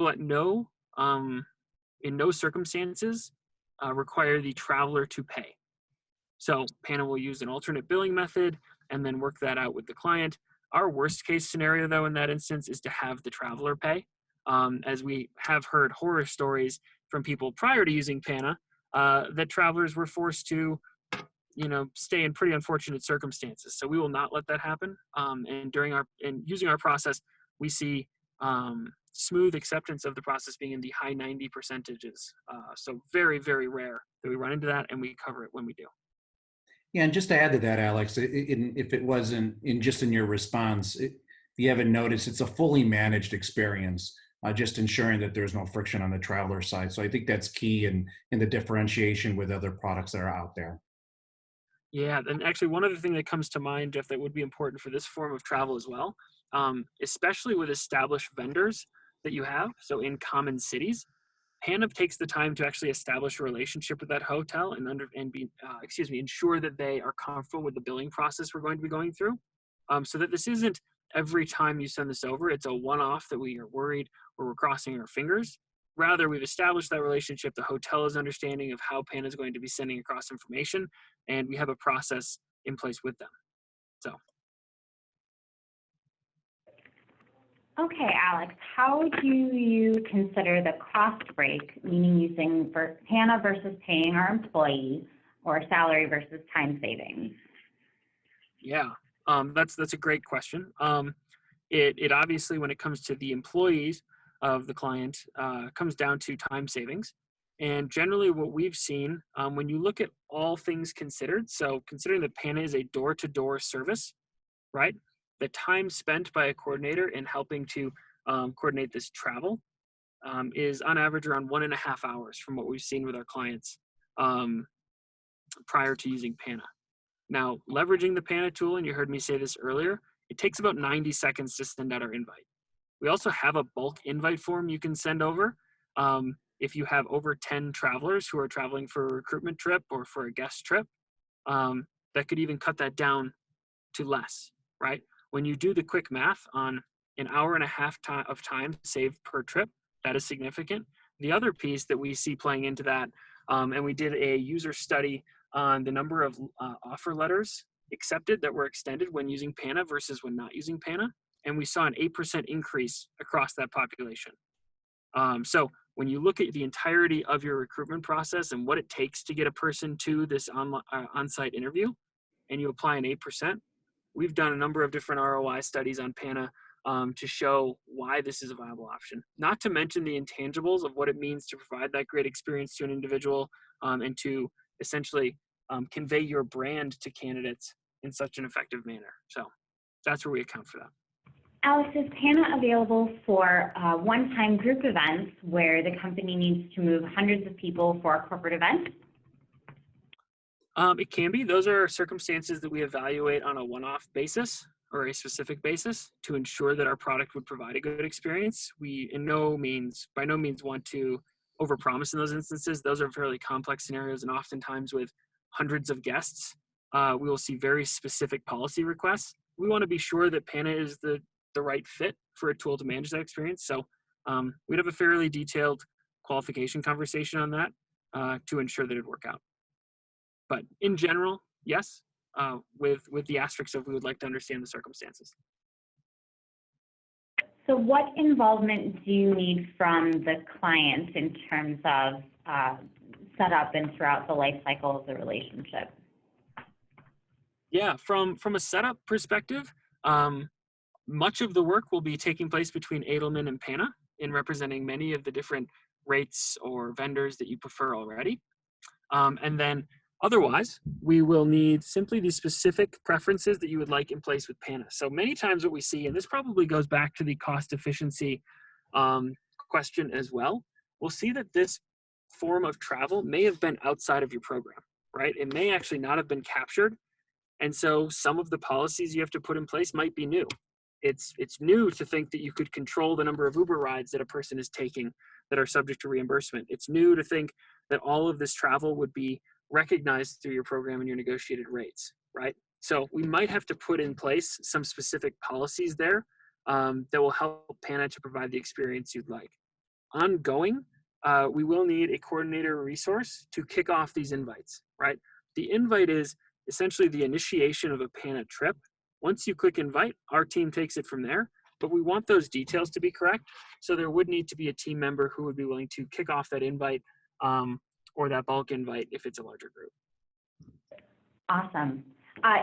will in no circumstances require the traveler to pay. So Pana will use an alternate billing method and then work that out with the client. Our worst case scenario, though, in that instance is to have the traveler pay, as we have heard horror stories from people prior to using Pana that travelers were forced to, stay in pretty unfortunate circumstances. So we will not let that happen. And using our process, we see smooth acceptance of the process being in the high 90 percentages. So very, very rare that we run into that, and we cover it when we do. Yeah, and just to add to that, Alex, if it wasn't just in your response, if you haven't noticed, it's a fully managed experience, just ensuring that there's no friction on the traveler side. So I think that's key in the differentiation with other products that are out there. Yeah, and actually one other thing that comes to mind, Jeff, that would be important for this form of travel as well, especially with established vendors that you have, so in common cities, Pana takes the time to actually establish a relationship with that hotel and ensure that they are comfortable with the billing process we're going to be going through, so that this isn't every time you send this over, it's a one-off that we are worried or we're crossing our fingers. Rather, we've established that relationship. The hotel is understanding of how Pana is going to be sending across information, and we have a process in place with them. So, Okay, Alex, how do you consider the cost break, meaning using Pana versus paying our employees, or salary versus time savings? yeah, that's a great question. It obviously, when it comes to the employees of the client, comes down to time savings. And generally, what we've seen when you look at all things considered, so considering that Pana is a door-to-door service, right? The time spent by a coordinator in helping to coordinate this travel is on average around 1.5 hours from what we've seen with our clients prior to using Pana. Now, leveraging the Pana tool, and you heard me say this earlier, it takes about 90 seconds to send out our invite. We also have a bulk invite form you can send over if you have over 10 travelers who are traveling for a recruitment trip or for a guest trip. That could even cut that down to less, right? When you do the quick math on an hour and a half of time saved per trip, that is significant. The other piece that we see playing into that, and we did a user study on the number of offer letters accepted that were extended when using Pana versus when not using Pana, and we saw an 8% increase across that population. So when you look at the entirety of your recruitment process and what it takes to get a person to this on-site interview, and you apply an 8%, we've done a number of different ROI studies on Pana to show why this is a viable option. Not to mention the intangibles of what it means to provide that great experience to an individual and to essentially convey your brand to candidates in such an effective manner. So that's where we account for that. Alex, is Pana available for one-time group events where the company needs to move hundreds of people for a corporate event? It can be. Those are circumstances that we evaluate on a one-off basis or a specific basis to ensure that our product would provide a good experience. We by no means want to overpromise in those instances. Those are fairly complex scenarios, and oftentimes with hundreds of guests, we will see very specific policy requests. We want to be sure that Pana is the right fit for a tool to manage that experience. So we'd have a fairly detailed qualification conversation on that to ensure that it'd work out. But in general, yes, with the asterisks of we would like to understand the circumstances. So what involvement do you need from the client in terms of setup and throughout the life cycle of the relationship? Yeah, from a setup perspective, much of the work will be taking place between Edelman and Pana in representing many of the different rates or vendors that you prefer already. And then otherwise, we will need simply the specific preferences that you would like in place with Pana. So many times what we see, and this probably goes back to the cost efficiency question as well, we'll see that this form of travel may have been outside of your program, right? It may actually not have been captured. And so some of the policies you have to put in place might be new. It's new to think that you could control the number of Uber rides that a person is taking that are subject to reimbursement. It's new to think that all of this travel would be recognized through your program and your negotiated rates, right? So we might have to put in place some specific policies there that will help Pana to provide the experience you'd like. ongoing, we will need a coordinator resource to kick off these invites, right? The invite is essentially the initiation of a Pana trip. Once you click invite, our team takes it from there, but we want those details to be correct. So there would need to be a team member who would be willing to kick off that invite or that bulk invite if it's a larger group. Awesome.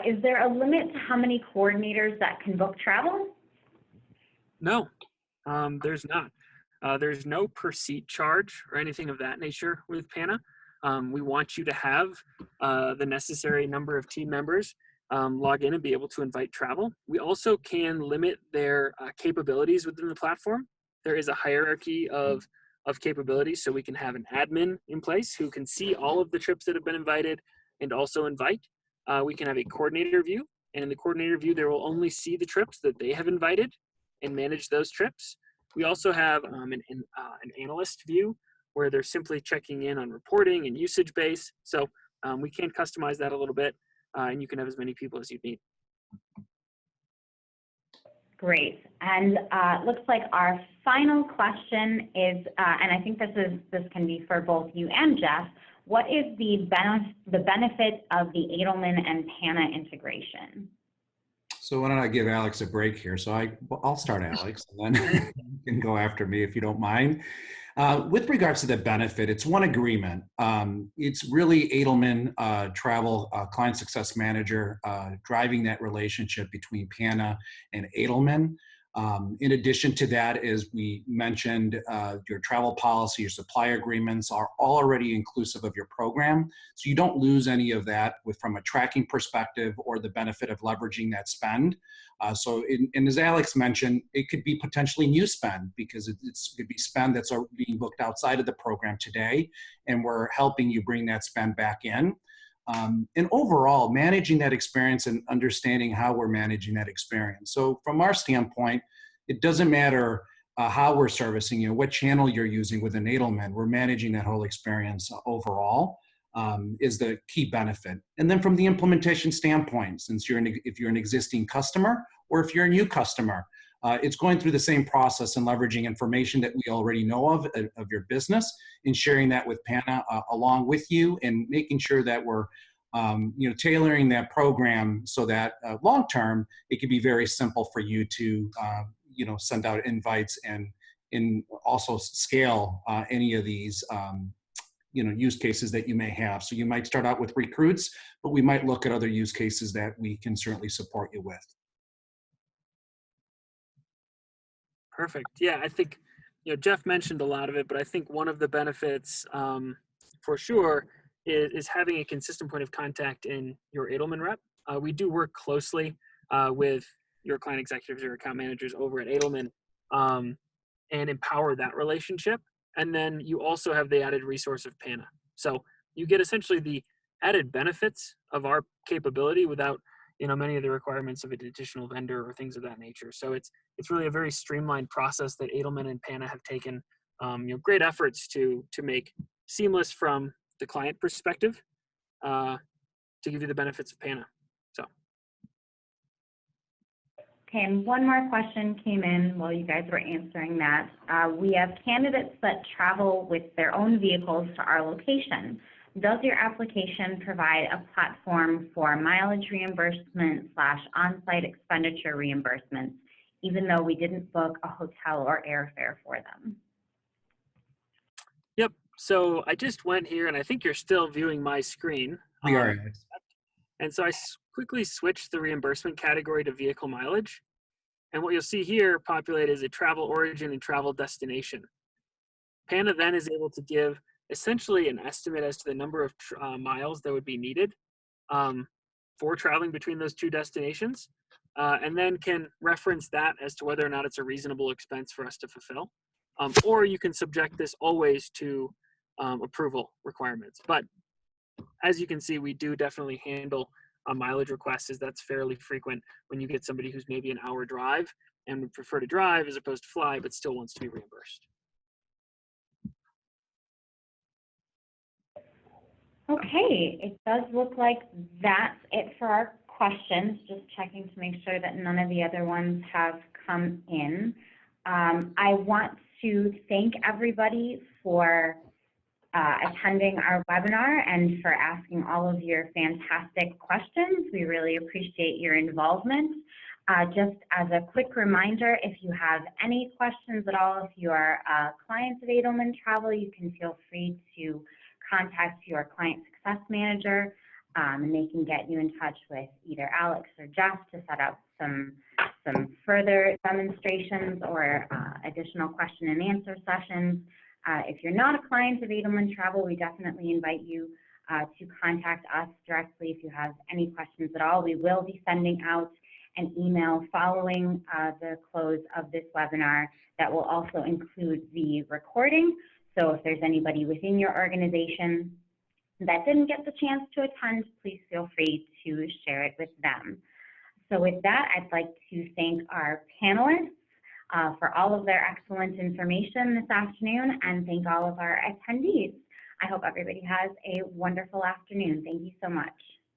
Is there a limit to how many coordinators that can book travel? No, there's not. There's no per seat charge or anything of that nature with Pana. We want you to have the necessary number of team members log in and be able to invite travel. We also can limit their capabilities within the platform. There is a hierarchy of capabilities, so we can have an admin in place who can see all of the trips that have been invited and also invite. We can have a coordinator view, and in the coordinator view, they will only see the trips that they have invited and manage those trips. We also have an analyst view where they're simply checking in on reporting and usage base. So we can customize that a little bit, and you can have as many people as you need. Great. And looks like our final question is, and I think this can be for both you and Jeff, what is the benefit of the Edelman and Pana integration? So why don't I give Alex a break here? So I'll start, Alex, and then you can go after me if you don't mind. With regards to the benefit, it's one agreement. It's really Edelman Travel Client Success Manager driving that relationship between Pana and Edelman. In addition to that, as we mentioned, your travel policy, your supply agreements are already inclusive of your program. So you don't lose any of that from a tracking perspective or the benefit of leveraging that spend. And as Alex mentioned, it could be potentially new spend because it could be spend that's being booked outside of the program today, and we're helping you bring that spend back in. And overall, managing that experience and understanding how we're managing that experience. So from our standpoint, it doesn't matter how we're servicing you, what channel you're using with Edelman, we're managing that whole experience overall is the key benefit. And then from the implementation standpoint, since if you're an existing customer or if you're a new customer, it's going through the same process and leveraging information that we already know of your business and sharing that with Pana along with you and making sure that we're tailoring that program so that long term it could be very simple for you to send out invites and also scale any of these use cases that you may have. So you might start out with recruits, but we might look at other use cases that we can certainly support you with. Perfect. Yeah, I think Jeff mentioned a lot of it, but I think one of the benefits for sure is having a consistent point of contact in your Edelman rep. We do work closely with your client executives or account managers over at Edelman and empower that relationship. And then you also have the added resource of Pana. So you get essentially the added benefits of our capability without many of the requirements of an additional vendor or things of that nature. So it's really a very streamlined process that Edelman and Pana have taken great efforts to make seamless from the client perspective to give you the benefits of Pana. So. Okay, and one more question came in while you guys were answering that. We have candidates that travel with their own vehicles to our location. Does your application provide a platform for mileage reimbursement / on-site expenditure reimbursements, even though we didn't book a hotel or airfare for them? Yep. So I just went here, and I think you're still viewing my screen. We are. And so I quickly switched the reimbursement category to vehicle mileage. And what you'll see here populated is a travel origin and travel destination. Pana then is able to give essentially an estimate as to the number of miles that would be needed for traveling between those two destinations, and then can reference that as to whether or not it's a reasonable expense for us to fulfill. Or you can subject this always to approval requirements. But as you can see, we do definitely handle mileage requests, as that's fairly frequent when you get somebody who's maybe an hour drive and would prefer to drive as opposed to fly, but still wants to be reimbursed. Okay, it does look like that's it for our questions. Just checking to make sure that none of the other ones have come in. I want to thank everybody for attending our webinar and for asking all of your fantastic questions. We really appreciate your involvement. Just as a quick reminder, if you have any questions at all, if you are clients of Edelman Travel, you can feel free to contact your client success manager, and they can get you in touch with either Alex or Jeff to set up some further demonstrations or additional question and answer sessions. If you're not a client of Edelman Travel, we definitely invite you to contact us directly if you have any questions at all. We will be sending out an email following the close of this webinar that will also include the recording. So if there's anybody within your organization that didn't get the chance to attend, please feel free to share it with them. So with that, I'd like to thank our panelists for all of their excellent information this afternoon, and thank all of our attendees. I hope everybody has a wonderful afternoon. Thank you so much.